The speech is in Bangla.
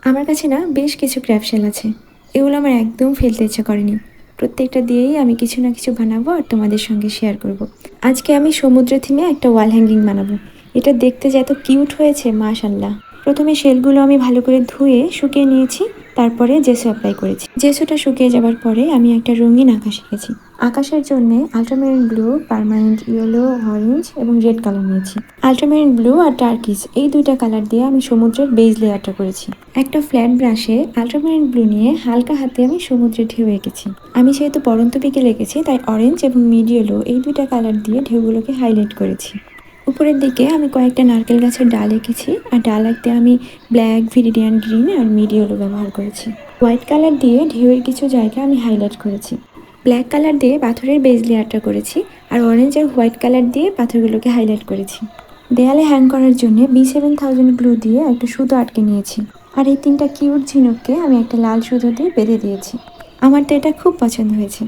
আমার কাছে না বেশ কিছু ক্র্যাফট শেল আছে। এগুলো আমার একদম ফেলতে ইচ্ছা করেনি। প্রত্যেকটা দিয়েই আমি কিছু না কিছু বানাবো আর তোমাদের সঙ্গে শেয়ার করব। আজকে আমি সমুদ্র থিমে একটা ওয়াল হ্যাঙ্গিং বানাবো। এটা দেখতে যে এত কিউট হয়েছে মাশাল্লাহ। প্রথমে শেলগুলো আমি ভালো করে ধুয়ে শুকিয়ে নিয়েছি, তারপরে জেসো অ্যাপ্লাই করেছি। জেসোটা শুকিয়ে যাবার পরে আমি একটা রঙিন আকাশ এঁকেছি। আকাশের জন্য আল্ট্রামেরিন ব্লু, পার্মানেন্ট ইয়েলো, অরেঞ্জ এবং রেড কালার নিয়েছি। আল্ট্রামেরিন ব্লু আর টার্কিস এই দুইটা কালার দিয়ে আমি সমুদ্রের বেজ লেয়ারটা করেছি। একটা ফ্ল্যাট ব্রাশে আল্ট্রামেরিন ব্লু নিয়ে হালকা হাতে আমি সমুদ্রের ঢেউ এঁকেছি। আমি যেহেতু পড়ন্ত বিকেল এঁকেছি তাই অরেঞ্জ এবং মিড ইয়েলো এই দুইটা কালার দিয়ে ঢেউগুলোকে হাইলাইট করেছি। উপরের দিকে আমি কয়েকটা নারকেল গাছের ডাল এঁকেছি, আর ডাল আঁকতে আমি ব্ল্যাক, ভিরিডিয়ান গ্রিন আর মিড ইয়েলো ব্যবহার করেছি। হোয়াইট কালার দিয়ে ঢেউয়ের কিছু জায়গা আমি হাইলাইট করেছি। ব্ল্যাক কালার দিয়ে পাথরের বেজ লেয়ারটা করেছি, আর অরেঞ্জ আর হোয়াইট কালার দিয়ে পাথরগুলোকে হাইলাইট করেছি। দেয়ালে হ্যাং করার জন্য B7000 গ্লু দিয়ে একটা সুতো আটকে নিয়েছি, আর এই তিনটা কিউট ঝিনুককে আমি একটা লাল সুতো দিয়ে বেঁধে দিয়েছি। আমার তো এটা খুব পছন্দ হয়েছে।